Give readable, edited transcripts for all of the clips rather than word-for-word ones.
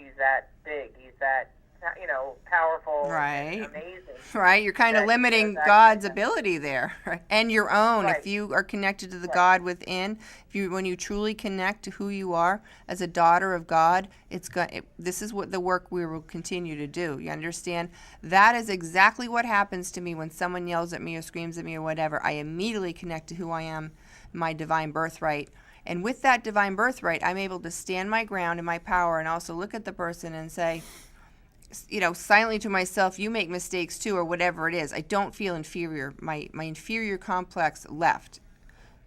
he's that big, he's that, powerful, Right. and amazing. Right. You're kind of limiting God's ability there, right? And your own. Right. If you are connected to the Right. God within, when you truly connect to who you are as a daughter of God, this is what the work we will continue to do. You understand? That is exactly what happens to me when someone yells at me or screams at me or whatever. I immediately connect to who I am, my divine birthright. And with that divine birthright, I'm able to stand my ground in my power and also look at the person and say, silently to myself, you make mistakes too, or whatever it is. I don't feel inferior. My inferior complex left.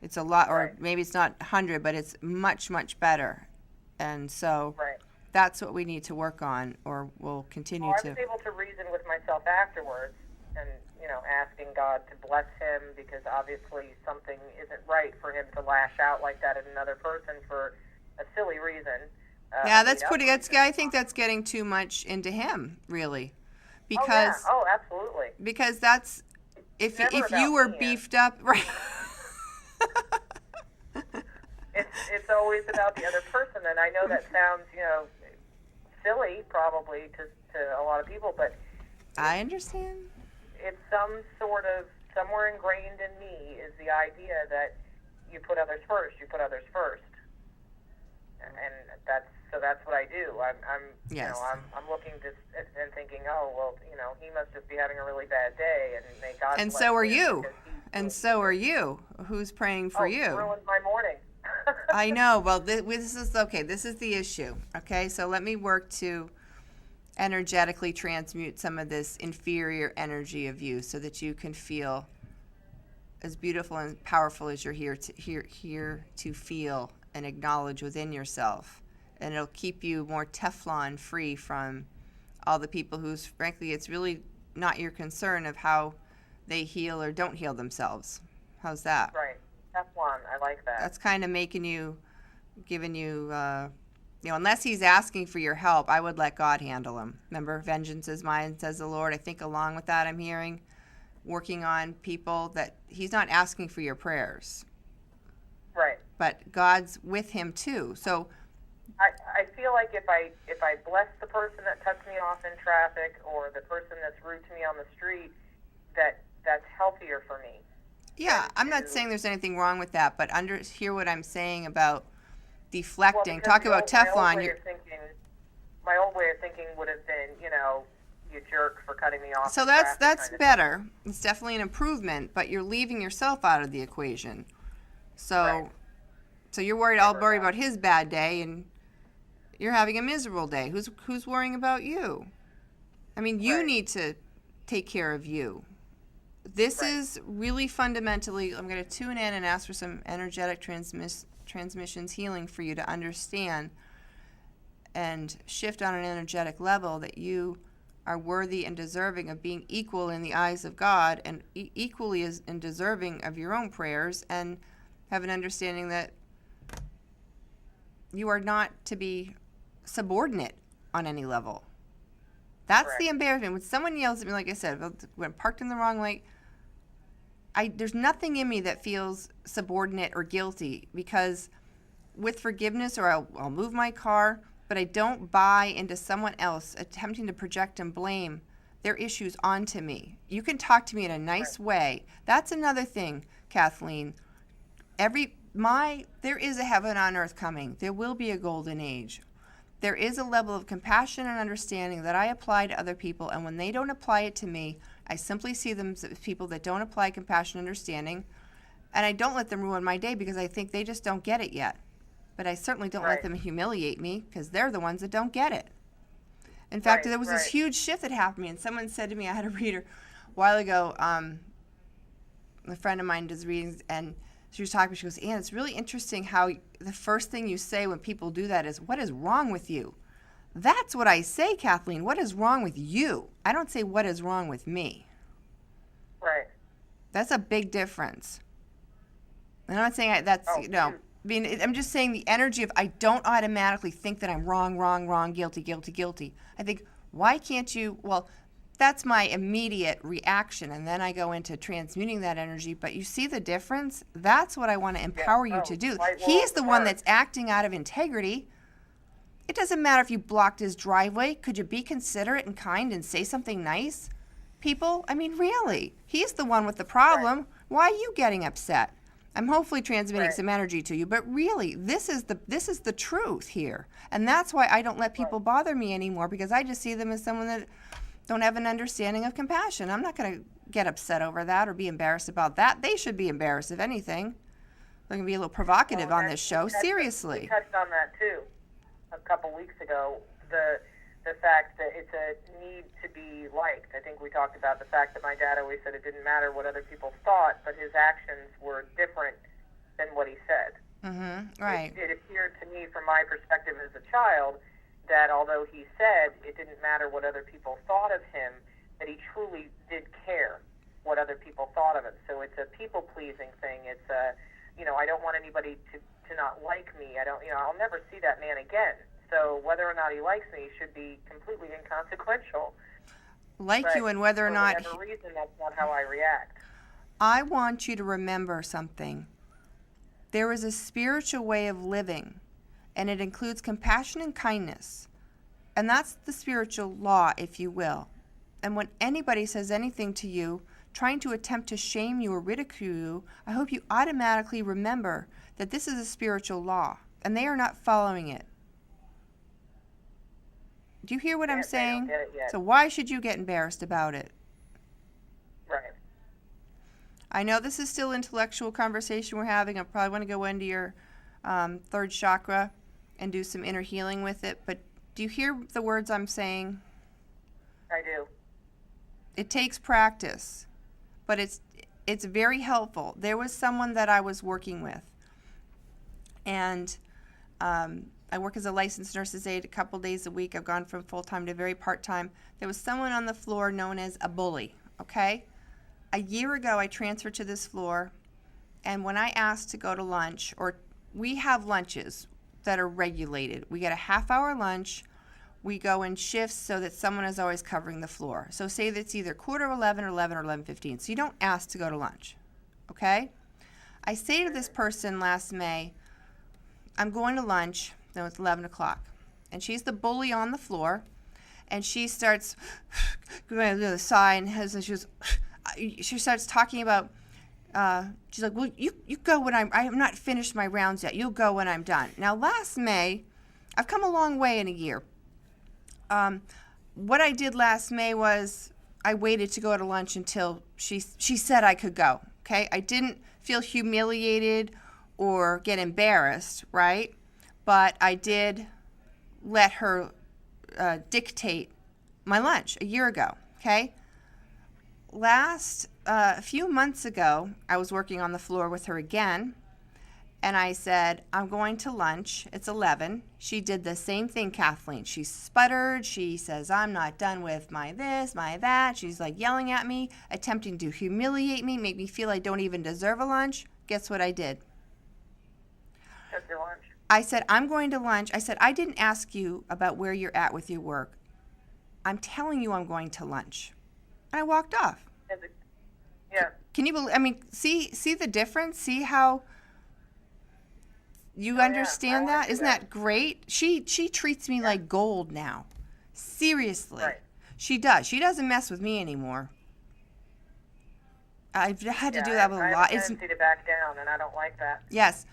It's a lot, or maybe it's not 100, but it's much, much better. And so that's what we need to work on, or we'll continue to. I was able to reason with myself afterwards and, asking God to bless him, because obviously something isn't right for him to lash out like that at another person for a silly reason. Yeah, that's pretty. I think that's getting too much into him, really, because absolutely. Because that's if you were beefed up, right? It's always about the other person, and I know that sounds silly probably to a lot of people, but I understand. It's somewhere ingrained in me is the idea that you put others first. You put others first, and that's what I do. I'm looking and thinking, he must just be having a really bad day, and may God. And so are you. And so are you. Who's praying for you? It ruined my morning. I know. Well, this is okay. This is the issue. Okay, so let me work to energetically transmute some of this inferior energy of you, so that you can feel as beautiful and powerful as you're here to feel and acknowledge within yourself. And it'll keep you more Teflon free from all the people who's, frankly, it's really not your concern of how they heal or don't heal themselves. How's that? Right. Teflon. I like that. That's kind of giving you, unless he's asking for your help, I would let God handle him. Remember, vengeance is mine, says the Lord. I think along with that, I'm hearing, working on people that he's not asking for your prayers. Right. But God's with him too. So I feel like if I bless the person that cuts me off in traffic, or the person that's rude to me on the street, that's healthier for me. Yeah, I'm not saying there's anything wrong with that, but hear what I'm saying about deflecting. Talk about Teflon. My old way of thinking would have been, you jerk for cutting me off. So that's better. It's definitely an improvement, but you're leaving yourself out of the equation. So you're worried. I'll worry about his bad day, and you're having a miserable day. Who's worrying about you? I mean, you need to take care of you. This is really fundamentally, I'm going to tune in and ask for some energetic transmissions healing for you to understand and shift on an energetic level that you are worthy and deserving of being equal in the eyes of God, and equally as and deserving of your own prayers, and have an understanding that you are not to be subordinate on any level. That's the embarrassment. When someone yells at me, like I said, when I'm parked in the wrong way, there's nothing in me that feels subordinate or guilty, because with forgiveness, or I'll move my car, but I don't buy into someone else attempting to project and blame their issues onto me. You can talk to me in a nice way. That's another thing, Kathleen. There is a heaven on earth coming. There will be a golden age. There is a level of compassion and understanding that I apply to other people, and when they don't apply it to me, I simply see them as people that don't apply compassion and understanding, and I don't let them ruin my day because I think they just don't get it yet. But I certainly don't let them humiliate me, because they're the ones that don't get it. In fact, there was this huge shift that happened to me, and someone said to me, I had a reader a while ago, a friend of mine does readings, and she was talking, she goes, Ann, it's really interesting how the first thing you say when people do that is, what is wrong with you? That's what I say, Kathleen. What is wrong with you? I don't say, what is wrong with me? Right. That's a big difference. And I'm not saying I'm just saying the energy of, I don't automatically think that I'm wrong, guilty. I think, why can't you, that's my immediate reaction, and then I go into transmuting that energy. But you see the difference? That's what I want to empower you to do. He's the one that's acting out of integrity. doesn't matter if you blocked his driveway. Could you be considerate and kind and say something nice? People, I mean, really, he's the one with the problem. Right. Why are you getting upset? I'm hopefully transmitting Right. some energy to you, but really, this is the truth here. And that's why I don't let people bother me anymore, because I just see them as someone that don't have an understanding of compassion. I'm not going to get upset over that or be embarrassed about that. They should be embarrassed, if anything. They're going to be a little provocative on this show. Seriously. We touched on that too a couple weeks ago. The fact that it's a need to be liked. I think we talked about the fact that my dad always said it didn't matter what other people thought, but his actions were different than what he said. Mm-hmm. Right. It appeared to me, from my perspective as a child, that although he said it didn't matter what other people thought of him, that he truly did care what other people thought of him. So it's a people-pleasing thing. It's a, I don't want anybody to not like me. I'll never see that man again. So whether or not he likes me should be completely inconsequential. You and whether or not... For whatever reason, that's not how I react. I want you to remember something. There is a spiritual way of living, and it includes compassion and kindness. And that's the spiritual law, if you will. And when anybody says anything to you, trying to attempt to shame you or ridicule you, I hope you automatically remember that this is a spiritual law, and they are not following it. Do you hear what I'm saying? They don't get it yet. So why should you get embarrassed about it? Right. I know this is still intellectual conversation we're having. I probably want to go into your third chakra and do some inner healing with it. But do you hear the words I'm saying? I do. It takes practice, but it's very helpful. There was someone that I was working with, and I work as a licensed nurse's aide a couple days a week. I've gone from full-time to very part-time. There was someone on the floor known as a bully, okay? A year ago, I transferred to this floor, and when I asked to go to lunch, or we have lunches that are regulated. We get a half-hour lunch. We go in shifts so that someone is always covering the floor. So say that it's either 11:15 or 11 or 11:15. So you don't ask to go to lunch, okay? I say to this person last May, I'm going to lunch. No, it's 11 o'clock. And she's the bully on the floor. And she starts going to the side and she starts talking about, she's like, well, you go when I have not finished my rounds yet. You'll go when I'm done. Now, last May, I've come a long way in a year. What I did last May was I waited to go to lunch until she said I could go, okay? I didn't feel humiliated or get embarrassed, right? But I did let her dictate my lunch a year ago, okay? A few months ago, I was working on the floor with her again, and I said, I'm going to lunch. It's 11. She did the same thing, Kathleen. She sputtered. She says, I'm not done with my this, my that. She's like yelling at me, attempting to humiliate me, make me feel I don't even deserve a lunch. Guess what I did? Took your lunch. I said, I'm going to lunch. I said, I didn't ask you about where you're at with your work. I'm telling you I'm going to lunch. And I walked off. Yeah. Can you believe, see the difference? See how you understand that? Isn't that great? She treats me like gold now. Seriously. Right. She does. She doesn't mess with me anymore. I've had to do that with a lot. I have a tendency to back down, and I don't like that. Yes.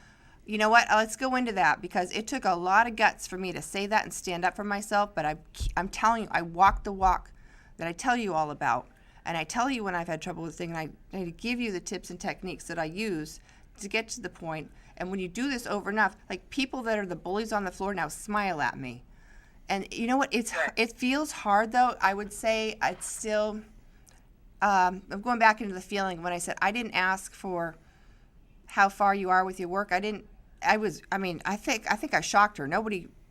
You know what? Let's go into that, because it took a lot of guts for me to say that and stand up for myself, but I'm telling you, I walk the walk that I tell you all about. And I tell you when I've had trouble with things, and I give you the tips and techniques that I use to get to the point. And when you do this over enough, like people that are the bullies on the floor now smile at me. And you know what? It feels hard, though. I would say it's still, I'm going back into the feeling when I said I didn't ask for how far you are with your work. I think I shocked her.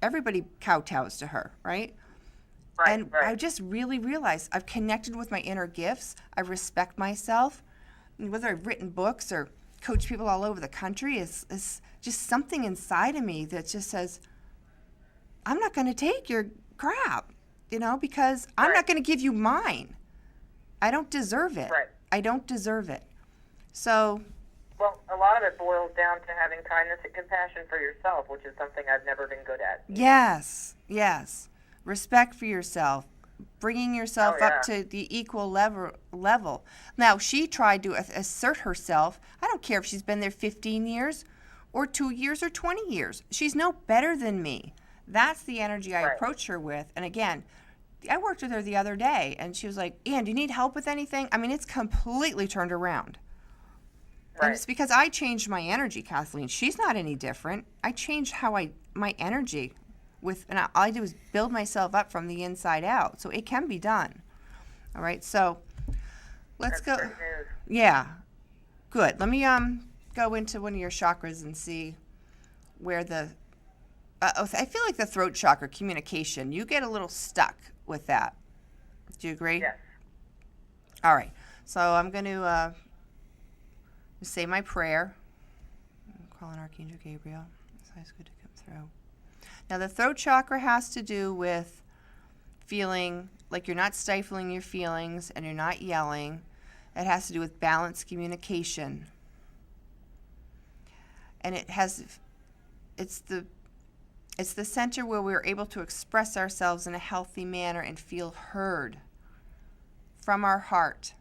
Everybody kowtows to her, right? Right, and I just really realized I've connected with my inner gifts. I respect myself. And whether I've written books or coached people all over the country, it's just something inside of me that just says, I'm not going to take your crap, because I'm not going to give you mine. I don't deserve it. Right. I don't deserve it. So Well, a lot of it boils down to having kindness and compassion for yourself, which is something I've never been good at. Yes, yes. Respect for yourself. Bringing yourself Oh, yeah. up to the equal level. Now, she tried to assert herself. I don't care if she's been there 15 years or 2 years or 20 years. She's no better than me. That's the energy I Right. approach her with. And again, I worked with her the other day, and she was like, Ann, do you need help with anything? I mean, it's completely turned around. And Right. it's because I changed my energy, Kathleen. She's not any different. I changed my energy and all I do is build myself up from the inside out. So it can be done. All right. So let's That's go. great news. Yeah. Good. Let me go into one of your chakras and see where I feel like the throat chakra, communication. You get a little stuck with that. Do you agree? Yes. All right. So I'm going to say my prayer. I'm calling Archangel Gabriel. It's always good to come through. Now, the throat chakra has to do with feeling like you're not stifling your feelings and you're not yelling. It has to do with balanced communication. And it's the center where we're able to express ourselves in a healthy manner and feel heard from our heart.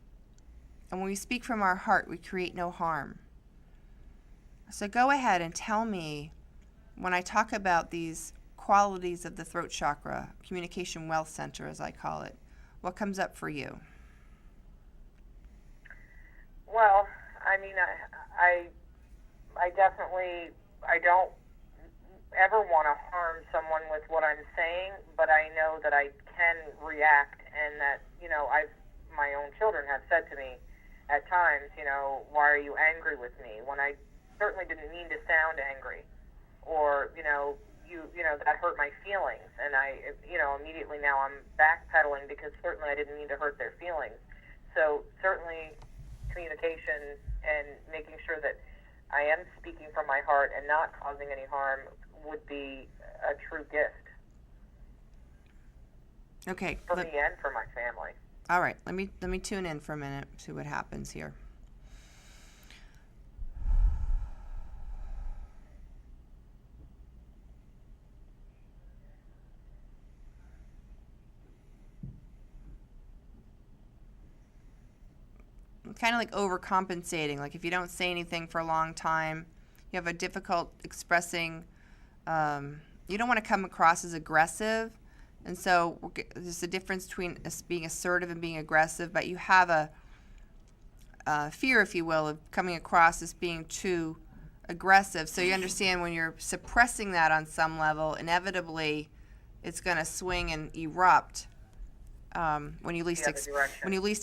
And when we speak from our heart, we create no harm. So go ahead and tell me, when I talk about these qualities of the throat chakra, communication wealth center as I call it, what comes up for you? Well, I mean, I definitely, I don't ever want to harm someone with what I'm saying, but I know that I can react, and that, my own children have said to me at times, why are you angry with me? When I certainly didn't mean to sound angry, or, that hurt my feelings, and immediately now I'm backpedaling because certainly I didn't mean to hurt their feelings. So certainly communication and making sure that I am speaking from my heart and not causing any harm would be a true gift. Okay. For me and for my family. All right. Let me tune in for a minute, see what happens here. Kind of like overcompensating. Like if you don't say anything for a long time, you have a difficult expressing. You don't want to come across as aggressive, and so there's a difference between being assertive and being aggressive. But you have a fear, if you will, of coming across as being too aggressive. So you understand when you're suppressing that on some level, inevitably, it's going to swing and erupt. When you least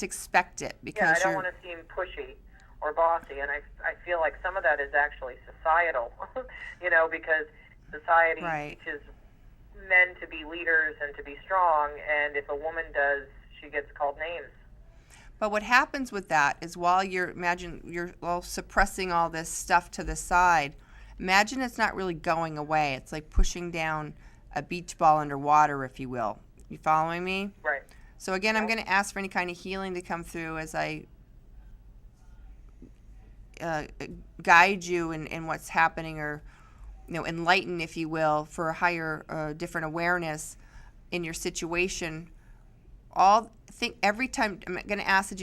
expect it, because I don't want to seem pushy or bossy, and I feel like some of that is actually societal, because society teaches men to be leaders and to be strong, and if a woman does, she gets called names. But what happens with that is while you're all suppressing all this stuff to the side, imagine it's not really going away. It's like pushing down a beach ball underwater, if you will. You following me? Right. So again, I'm going to ask for any kind of healing to come through as I guide you in what's happening, or enlighten, if you will, for a higher, different awareness in your situation. Every time I'm going to ask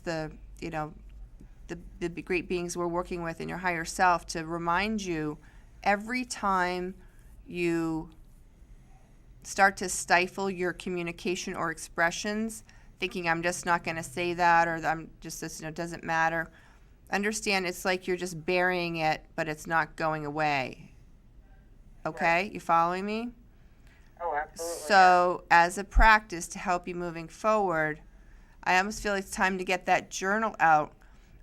the great beings we're working with in your higher self to remind you every time you start to stifle your communication or expressions, thinking I'm just not going to say that, or I'm just this, doesn't matter. Understand, it's like you're just burying it, but it's not going away. Okay? Right. You following me? Oh, absolutely. So, as a practice to help you moving forward, I almost feel like it's time to get that journal out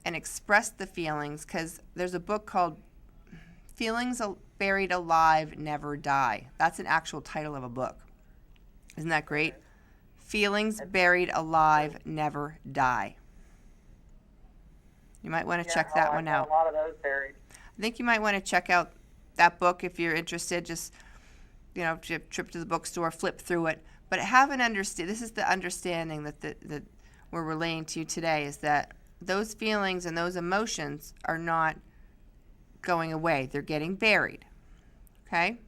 and express the feelings, because there's a book called Feelings Buried Alive Never Die. That's an actual title of a book. Isn't that great? Feelings Buried Alive Never Die. You might want to check that one out. A lot of those buried. I think you might want to check out that book if you're interested. Just, trip to the bookstore, flip through it. But have an understand. This is the understanding that we're relaying to you today, is that those feelings and those emotions are not going away. They're getting buried. Okay?